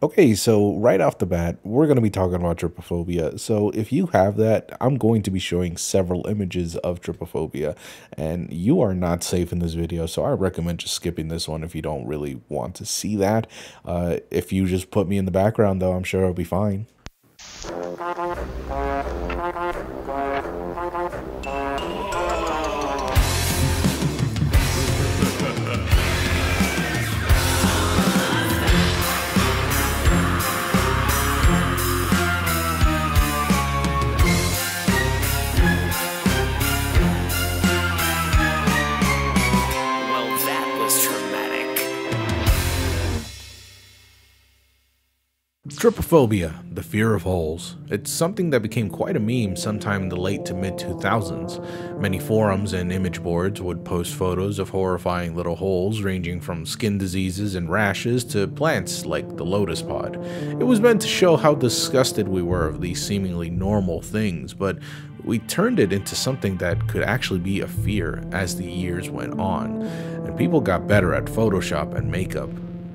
Okay, so right off the bat, we're going to be talking about trypophobia. So if you have that, I'm going to be showing several images of trypophobia, and you are not safe in this video. So I recommend just skipping this one if you don't really want to see that. If you just put me in the background, though, I'm sure I'll be fine. Well, that was traumatic. Trypophobia, the fear of holes. It's something that became quite a meme sometime in the late to mid 2000s. Many forums and image boards would post photos of horrifying little holes ranging from skin diseases and rashes to plants like the lotus pod. It was meant to show how disgusted we were of these seemingly normal things, but we turned it into something that could actually be a fear as the years went on, and people got better at Photoshop and makeup,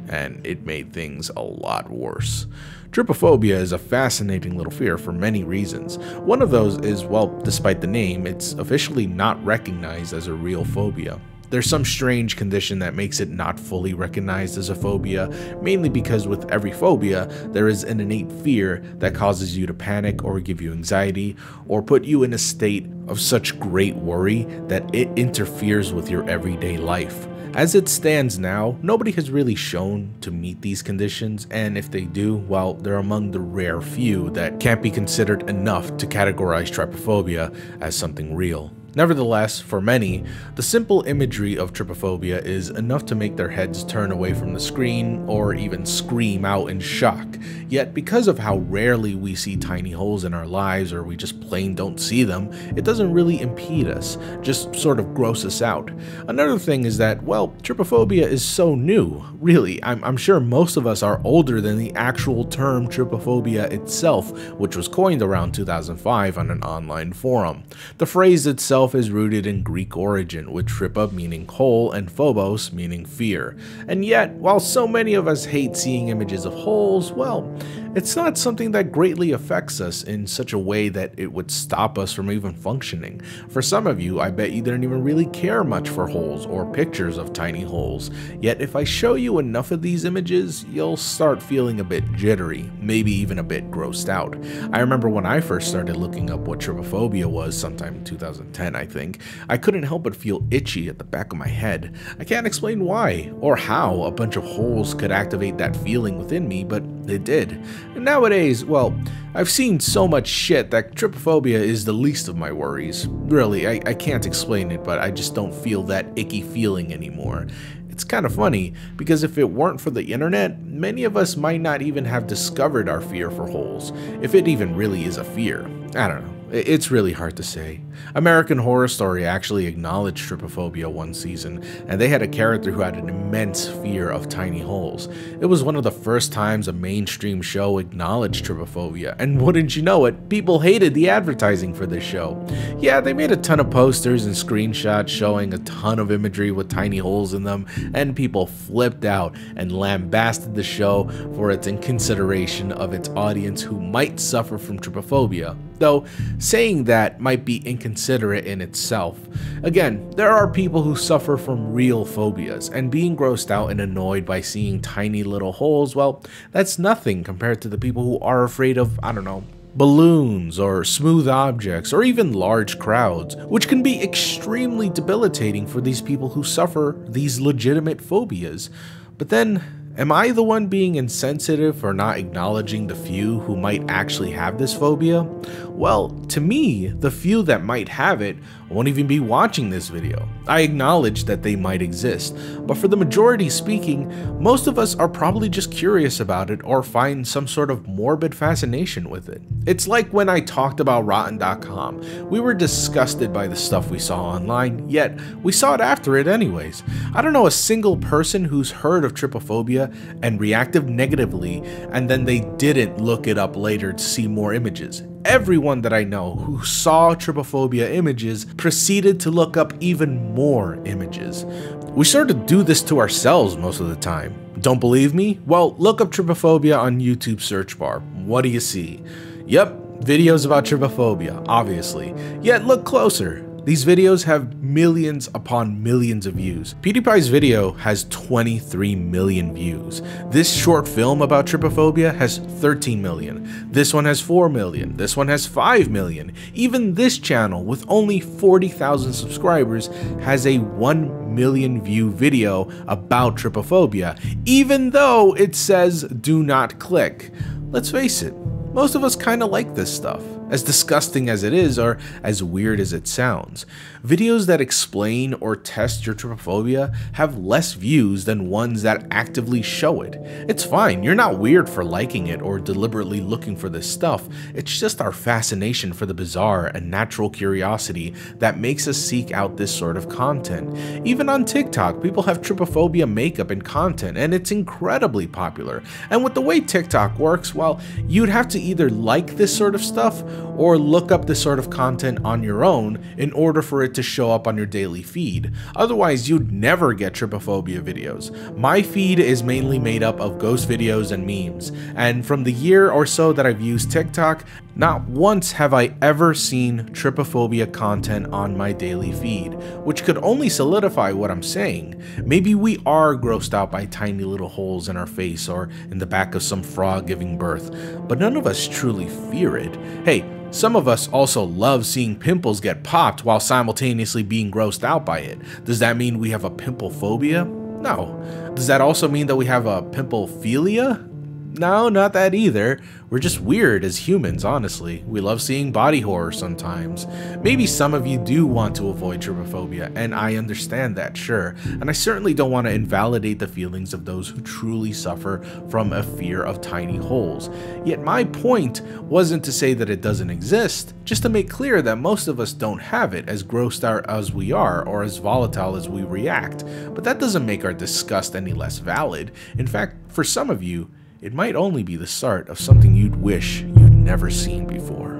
and it made things a lot worse. Trypophobia is a fascinating little fear for many reasons. One of those is, well, despite the name, it's officially not recognized as a real phobia. There's some strange condition that makes it not fully recognized as a phobia, mainly because with every phobia, there is an innate fear that causes you to panic or give you anxiety, or put you in a state of such great worry that it interferes with your everyday life. As it stands now, nobody has really shown to meet these conditions, and if they do, well, they're among the rare few that can't be considered enough to categorize trypophobia as something real. Nevertheless, for many, the simple imagery of trypophobia is enough to make their heads turn away from the screen or even scream out in shock. Yet, because of how rarely we see tiny holes in our lives or we just plain don't see them, it doesn't really impede us, just sort of gross us out. Another thing is that, well, trypophobia is so new. Really, I'm sure most of us are older than the actual term trypophobia itself, which was coined around 2005 on an online forum. The phrase itself is rooted in Greek origin, with trypa meaning hole and phobos meaning fear. And yet, while so many of us hate seeing images of holes, well, it's not something that greatly affects us in such a way that it would stop us from even functioning. For some of you, I bet you didn't even really care much for holes or pictures of tiny holes. Yet if I show you enough of these images, you'll start feeling a bit jittery, maybe even a bit grossed out. I remember when I first started looking up what trypophobia was sometime in 2010, I think, I couldn't help but feel itchy at the back of my head. I can't explain why or how a bunch of holes could activate that feeling within me, but it did. And nowadays, well, I've seen so much shit that trypophobia is the least of my worries. Really, I can't explain it, but I just don't feel that icky feeling anymore. It's kind of funny, because if it weren't for the internet, many of us might not even have discovered our fear for holes, if it even really is a fear. I don't know. It's really hard to say. American Horror Story actually acknowledged trypophobia one season, and they had a character who had an immense fear of tiny holes. It was one of the first times a mainstream show acknowledged trypophobia, and wouldn't you know it, people hated the advertising for this show. Yeah, they made a ton of posters and screenshots showing a ton of imagery with tiny holes in them, and people flipped out and lambasted the show for its inconsideration of its audience who might suffer from trypophobia. Though, saying that might be inconsiderate in itself. Again, there are people who suffer from real phobias, and being grossed out and annoyed by seeing tiny little holes, well, that's nothing compared to the people who are afraid of, I don't know, balloons or smooth objects or even large crowds, which can be extremely debilitating for these people who suffer these legitimate phobias. But then, am I the one being insensitive for not acknowledging the few who might actually have this phobia? Well, to me, the few that might have it won't even be watching this video. I acknowledge that they might exist, but for the majority speaking, most of us are probably just curious about it or find some sort of morbid fascination with it. It's like when I talked about Rotten.com. We were disgusted by the stuff we saw online, yet we saw it after it anyways. I don't know a single person who's heard of trypophobia and reacted negatively, and then they didn't look it up later to see more images. everyone that I know who saw trypophobia images proceeded to look up even more images. We sort of do this to ourselves most of the time. Don't believe me? Well, look up trypophobia on YouTube search bar. What do you see? Yep, videos about trypophobia, obviously. Yet look closer. These videos have millions upon millions of views. PewDiePie's video has 23 million views. This short film about trypophobia has 13 million. This one has 4 million. This one has 5 million. Even this channel, with only 40,000 subscribers, has a 1 million view video about trypophobia, even though it says do not click. Let's face it, most of us kinda like this stuff. As disgusting as it is, or as weird as it sounds. Videos that explain or test your trypophobia have less views than ones that actively show it. It's fine, you're not weird for liking it or deliberately looking for this stuff. It's just our fascination for the bizarre and natural curiosity that makes us seek out this sort of content. Even on TikTok, people have trypophobia makeup and content, and it's incredibly popular. And with the way TikTok works, well, you'd have to either like this sort of stuff or look up this sort of content on your own in order for it to show up on your daily feed. Otherwise, you'd never get trypophobia videos. My feed is mainly made up of ghost videos and memes, and from the year or so that I've used TikTok, not once have I ever seen trypophobia content on my daily feed, which could only solidify what I'm saying. Maybe we are grossed out by tiny little holes in our face or in the back of some frog giving birth, but none of us truly fear it. Hey, some of us also love seeing pimples get popped while simultaneously being grossed out by it. Does that mean we have a pimple phobia? No. Does that also mean that we have a pimplephilia? No, not that either. We're just weird as humans, honestly. We love seeing body horror sometimes. Maybe some of you do want to avoid trypophobia, and I understand that, sure. And I certainly don't want to invalidate the feelings of those who truly suffer from a fear of tiny holes. Yet my point wasn't to say that it doesn't exist, just to make clear that most of us don't have it, as grossed out as we are, or as volatile as we react. But that doesn't make our disgust any less valid. In fact, for some of you, it might only be the start of something you'd wish you'd never seen before.